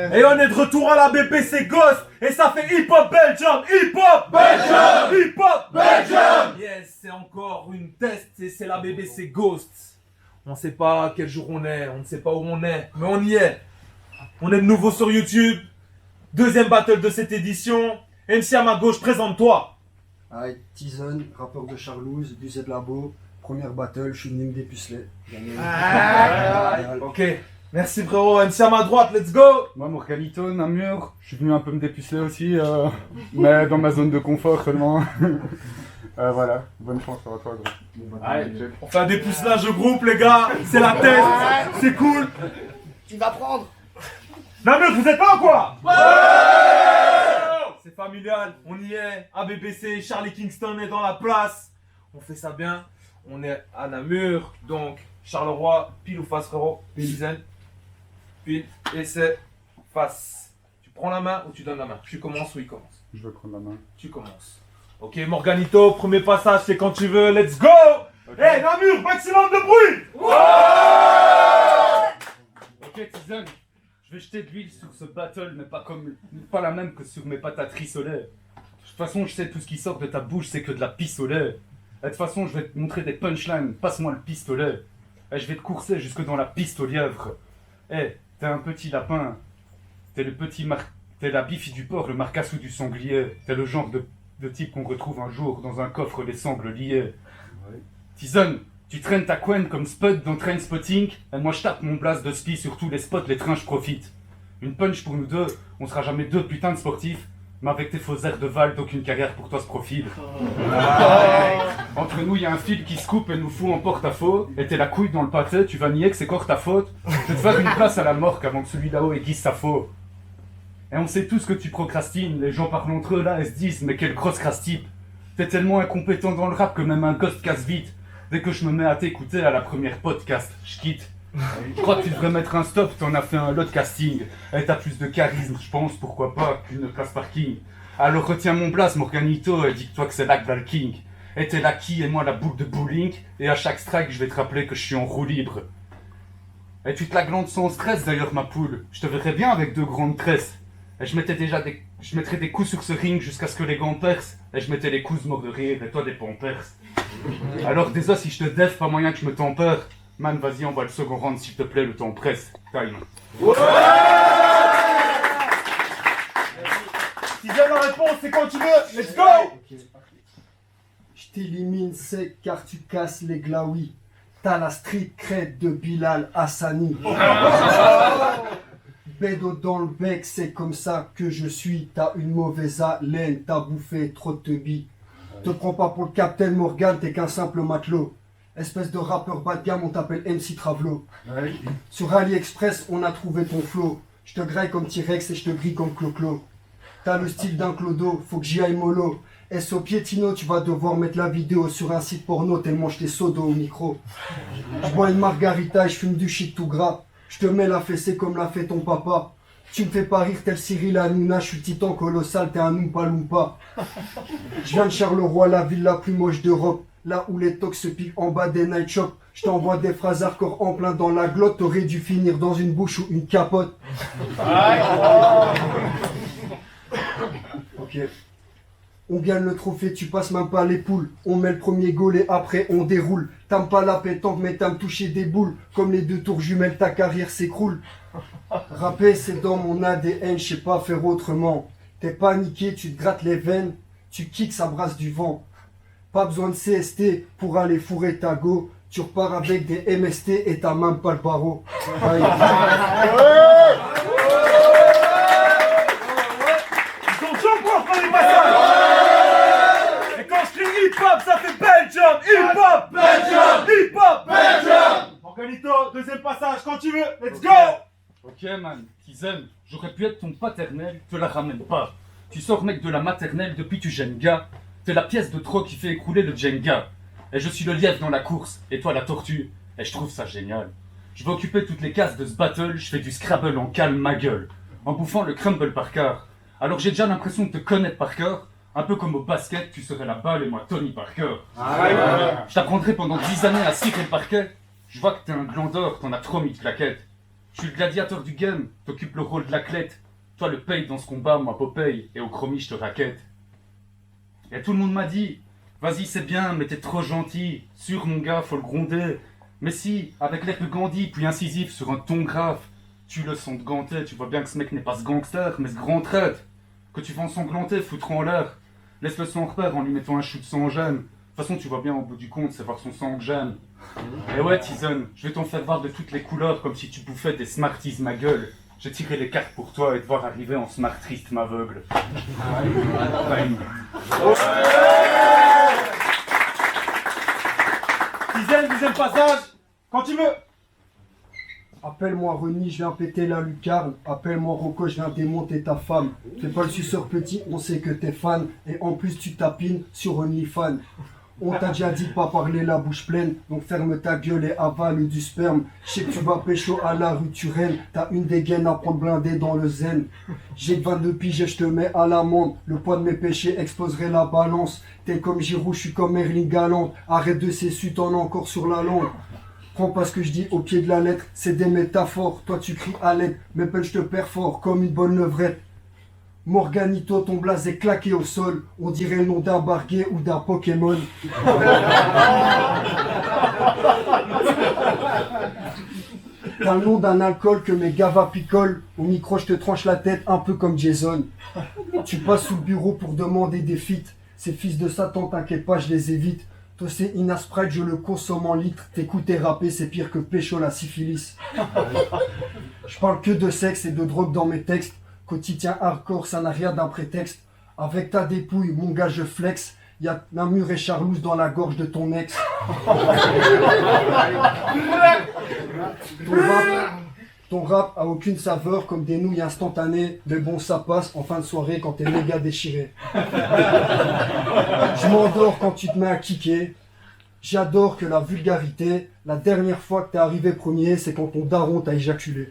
Et on est de retour à la BBC Ghost et ça fait Hip Hop Belgium, Hip Hop Belgium, Hip Hop Belgium. Yes, c'est encore une test et c'est la BBC Ghost. On sait pas quel jour on est, on ne sait pas où on est, mais on y est. On est de nouveau sur YouTube. Deuxième battle de cette édition. MC à ma gauche, présente-toi. Aïe, Tyson, rappeur de Charlouse, Buzet de Labo, première battle, je suis venu me dépuceler. Ok, merci frérot. MC à ma droite, let's go. Moi, Morganito, Namur, je suis venu un peu me dépuceler aussi, mais dans ma zone de confort seulement. Voilà, bonne chance à toi, gros. Allez, on fait un dépucelage de groupe, les gars. C'est la test, c'est cool. Tu vas prendre. Namur, vous êtes là ou quoi? Ouais. C'est familial, on y est. ABBC, Charlie Kingston est dans la place. On fait ça bien. On est à Namur, donc Charleroi, pile ou face frérot? Pile. Pile, et c'est face. Tu prends la main ou tu donnes la main? Tu commences ou il commence? Je veux prendre la main. Tu commences. Ok Morganito, premier passage, c'est quand tu veux, let's go. Hey Namur, maximum de bruit. Ok, Tyson, je vais jeter de l'huile sur ce battle, mais pas la même que sur mes patateries au lait. De toute façon, je sais tout ce qui sort de ta bouche, c'est que de la pisse au lait. Et de toute façon, je vais te montrer des punchlines, passe-moi le pistolet. Et je vais te courser jusque dans la piste au lièvre. Eh, t'es un petit lapin. T'es la bifie du porc, le marcassou du sanglier. T'es le genre de type qu'on retrouve un jour dans un coffre les sangles liées. Ouais. Tyson, tu traînes ta couenne comme Spud dans Trainspotting, et moi je tape mon blast de spi sur tous les spots, les trains je profite. Une punch pour nous deux, on sera jamais deux putains de sportifs, mais avec tes faux airs de Val, d'aucune carrière pour toi se profile. Entre nous, il y a un fil qui se coupe et nous fout en porte-à-faux, et t'es la couille dans le pâté, tu vas nier que c'est encore ta faute. Je vais te faire une place à la morgue avant que celui là-haut aiguise sa faux. Et on sait tous que tu procrastines, les gens parlent entre eux là et se disent mais quelle grosse crasse type. T'es tellement incompétent dans le rap que même un ghost casse vite. Dès que je me mets à t'écouter à la première podcast, je quitte. Je crois que tu devrais mettre un stop, t'en as fait un lot de casting. Et t'as plus de charisme, je pense, pourquoi pas, qu'une place parking. Alors retiens mon blast, Morganito, et dis-toi que c'est là que va le king. Et t'es la qui et moi la boule de bowling, et à chaque strike je vais te rappeler que je suis en roue libre. Et tu te la glandes sans stress d'ailleurs ma poule, je te verrais bien avec deux grandes tresses. Et je mettrais des coups sur ce ring jusqu'à ce que les gants percent. Et je mettais les coups morts de rire et toi des pampers. Alors désolé si je te def, pas moyen que je me tempère. Man, vas-y, on va le second round s'il te plaît, le temps presse. Time. Si j'ai la réponse, c'est quand tu veux, let's go. Okay. Je t'élimine sec car tu casses les glaouis. T'as la street crête de Bilal Hassani. Bédo dans le bec, c'est comme ça que je suis. T'as une mauvaise haleine, t'as bouffé trop de teubis. Te prends pas pour le Captain Morgan, t'es qu'un simple matelot. Espèce de rappeur bas de gamme, on t'appelle MC Travelo. Sur AliExpress, on a trouvé ton flow. Je te graille comme T-Rex et je te grille comme Clo-Clo. T'as le style d'un clodo, faut que j'y aille mollo. S.O. Pietino, tu vas devoir mettre la vidéo sur un site porno tellement je t'ai sodo au micro. Je bois une margarita et je fume du shit tout gras. Je te mets la fessée comme l'a fait ton papa. Tu me fais pas rire tel Cyril Hanouna, je suis titan colossal, t'es un Oompa Loompa. Je viens de Charleroi, la ville la plus moche d'Europe. Là où les tocs se piquent en bas des night shops. Je t'envoie des phrases hardcore en plein dans la glotte. T'aurais dû finir dans une bouche ou une capote. Ok. On gagne le trophée, tu passes même pas les poules. On met le premier goal et après on déroule. T'aimes pas la pétanque mais t'aimes toucher des boules. Comme les deux tours jumelles, ta carrière s'écroule. Rapper c'est dans mon ADN, je sais pas faire autrement. T'es paniqué, tu te grattes les veines. Tu kicks, ça brasse du vent. Pas besoin de CST pour aller fourrer ta go. Tu repars avec des MST et t'as même pas le barreau. Aïe. Ils sont chauds pour faire les passages. Et quand je crie hip-hop, ça fait Belgium, hip-hop, Belgium, hip-hop, Belgium. Morganito, deuxième passage, quand tu veux, let's go. Ok man, Tyson, j'aurais pu être ton paternel, te la ramène pas. Tu sors mec de la maternelle depuis tu gênes gars. T'es la pièce de trop qui fait écrouler le Jenga. Et je suis le lièvre dans la course, et toi la tortue. Et je trouve ça génial. Je vais occuper toutes les cases de ce battle, je fais du Scrabble en calme ma gueule. En bouffant le crumble par quart. Alors j'ai déjà l'impression de te connaître par cœur. Un peu comme au basket, tu serais la balle et moi Tony Parker. Je t'apprendrai pendant 10 années à cirer le parquet. Je vois que t'es un glandeur, t'en as trop mis de claquettes. Je suis le gladiateur du game, t'occupes le rôle de l'athlète. Toi le paye dans ce combat, moi Popeye, et au chromie je te raquette. Et tout le monde m'a dit, vas-y c'est bien, mais t'es trop gentil. Sûr mon gars, faut le gronder. Mais si, avec l'air de Gandhi, puis incisif sur un ton grave, tu le sens de ganté, tu vois bien que ce mec n'est pas ce gangster, mais ce grand traite. Que tu vas ensanglanter, foutre en l'air. Laisse-le sans repère en lui mettant un shoot sans gêne. De toute façon, tu vois bien au bout du compte, c'est voir son sang que j'aime. Et ouais, Tizen, je vais t'en faire voir de toutes les couleurs, comme si tu bouffais des Smarties ma gueule. J'ai tiré les cartes pour toi et te voir arriver en smart triste m'aveugle. Dizaine, deuxième passage, quand tu veux. Appelle-moi Reni, je viens péter la lucarne. Appelle-moi Rocco, je viens démonter ta femme. Fais pas le suceur petit, on sait que t'es fan. Et en plus, tu tapines sur OnlyFans. On t'a déjà dit de pas parler la bouche pleine. Donc ferme ta gueule et avale du sperme. Je sais que tu vas pécho à la rue Turenne. T'as une dégaine à prendre blindée dans le zen. J'ai que 22 piges et je te mets à l'amende. Le poids de mes péchés exploserait la balance. T'es comme Giroud, je suis comme Erling Galante. Arrête de s'essuyer, t'en as encore sur la langue. Prends pas ce que je dis au pied de la lettre, c'est des métaphores. Toi tu cries à l'aide, mais je te perfore comme une bonne levrette. Morganito, ton blaze est claqué au sol. On dirait le nom d'un barguet ou d'un Pokémon. T'as le nom d'un alcool que mes gavas picolent. Au micro, je te tranche la tête un peu comme Jason. Tu passes sous le bureau pour demander des feats. Ces fils de Satan, t'inquiète pas, je les évite. Toi c'est Inasprite, je le consomme en litres. T'écouter rapper, c'est pire que pécho la syphilis. Je parle que de sexe et de drogue dans mes textes. Quotidien hardcore, ça n'a rien d'un prétexte. Avec ta dépouille, mon gars, je flex. Y'a Namur et Charlouse dans la gorge de ton ex. Ton rap a aucune saveur comme des nouilles instantanées. Mais bon, ça passe en fin de soirée quand t'es méga déchiré. Je m'endors quand tu te mets à kicker. J'adore que la vulgarité, la dernière fois que t'es arrivé premier, c'est quand ton daron t'a éjaculé.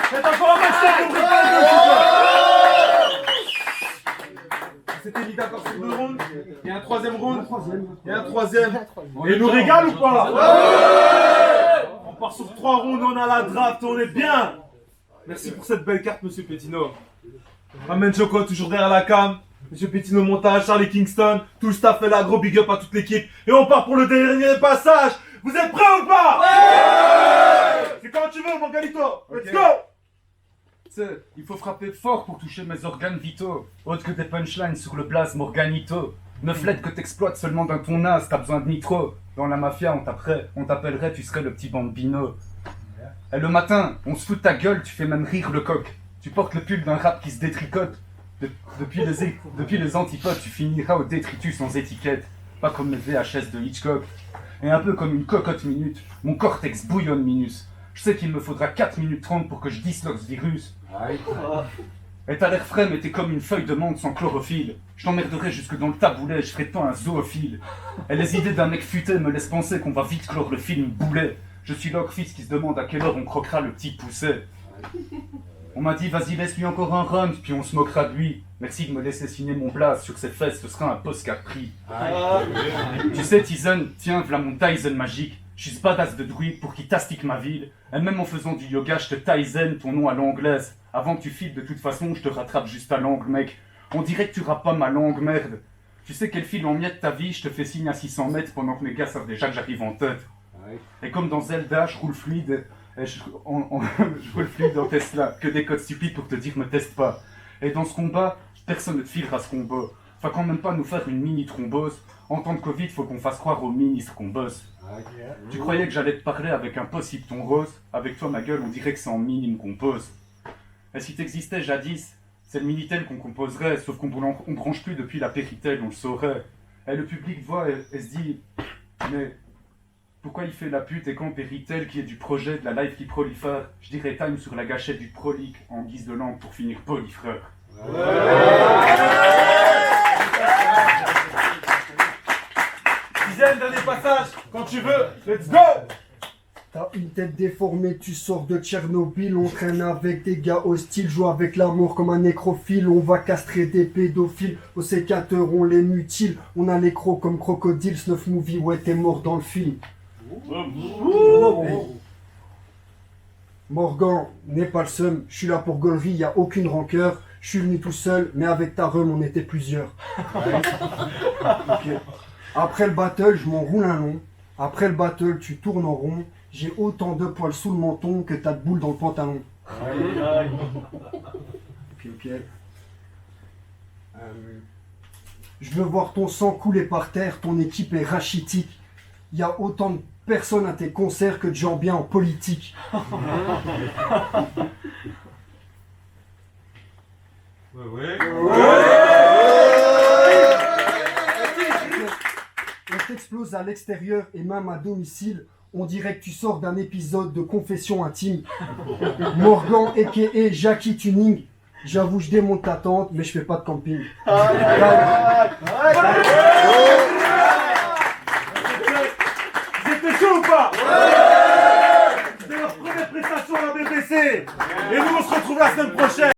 Faites encore un maximum de bruit. C'était mis d'accord sur 2 rounds. Il y a un troisième round. Il y a un troisième. Et nous régale ou pas? On part sur 3 rounds, on a la draft, on est bien. Merci pour cette belle carte, monsieur Pétino. Ramène Choco, toujours derrière la cam. Monsieur Pétino montage, Charlie Kingston, tout le staff est là, gros big up à toute l'équipe. Et on part pour le dernier passage. Vous êtes prêts ou pas? C'est quand tu veux, mon galito. Let's go. Tu sais, il faut frapper fort pour toucher mes organes vitaux. Autre que des punchlines sur le blaze Morganito. 9 lettres que t'exploites seulement d'un ton as, t'as besoin de nitro. Dans la mafia, on t'appellerait, tu serais le petit bambino. Et le matin, on se fout de ta gueule, tu fais même rire le coq. Tu portes le pull d'un rap qui se détricote. Depuis les antipodes, tu finiras au détritus sans étiquette. Pas comme les VHS de Hitchcock. Et un peu comme une cocotte minute, mon cortex bouillonne minus. Je sais qu'il me faudra 4 minutes 30 pour que je disloque ce virus. Et t'as l'air frais, mais t'es comme une feuille de menthe sans chlorophylle. Je t'emmerderai jusque dans le taboulet, je ferai de toi un zoophile. Et les idées d'un mec futé me laissent penser qu'on va vite clore le film boulet. Je suis l'Ock-Fils qui se demande à quelle heure on croquera le petit pousset. On m'a dit, vas-y, laisse-lui encore un round, puis on se moquera de lui. Merci de me laisser signer mon blaze, sur ses fesses, ce sera un postcard prix. Tu sais, Tizen, tiens, v'là mon Tyson magique. Je suis ce badass de druide pour qui tastique ma ville. Et même en faisant du yoga, je te Tyson ton nom à l'anglaise. Avant que tu files, de toute façon, je te rattrape juste à l'angle, mec. On dirait que tu rappes pas ma langue, merde. Tu sais quel fil en miette ta vie, je te fais signe à 600 mètres pendant que mes gars savent déjà que j'arrive en tête. Et comme dans Zelda, je roule fluide. Je roule fluide en Tesla. Que des codes stupides pour te dire me teste pas. Et dans ce combat, personne ne te filera ce combat. Faut quand même pas nous faire une mini thrombose. En temps de Covid, faut qu'on fasse croire aux ministres qu'on bosse. Tu croyais que j'allais te parler avec un possible ton rose? Avec toi, ma gueule, on dirait que c'est en minime qu'on pose. Et si t'existais jadis, c'est le Minitel qu'on composerait, sauf qu'on branche plus depuis la Péritel, on le saurait. Et le public voit et se dit, mais pourquoi il fait la pute et quand Péritel, qui est du projet de la life qui prolifère, je dirais time sur la gâchette du prolique en guise de lampe pour finir polifreur. Dizaine, dernier passage, quand tu veux, let's go. T'as une tête déformée, tu sors de Tchernobyl, on traîne avec des gars hostiles, joue avec l'amour comme un nécrophile, on va castrer des pédophiles, aux sécateurs on les mutile, on a les crocs comme crocodile, Snuff Movie, ouais t'es mort dans le film. Morgan n'est pas le seum, je suis là pour gaulerie, y a aucune rancœur, je suis venu tout seul, mais avec ta rhum on était plusieurs. Ok. Après le battle, je m'enroule un long, après le battle, tu tournes en rond, j'ai autant de poils sous le menton que t'as de boules dans le pantalon. Ok. Je veux voir ton sang couler par terre, ton équipe est rachitique. Il y a autant de personnes à tes concerts que de gens bien en politique. On t'explose à l'extérieur et même à domicile. On dirait que tu sors d'un épisode de Confession intime. Morgan a.k.a. Jackie Tuning. J'avoue, je démonte ta tente, mais je fais pas de camping. C'était chaud ou pas? C'était leur première prestation à la BBC. Et nous on se retrouve la semaine prochaine.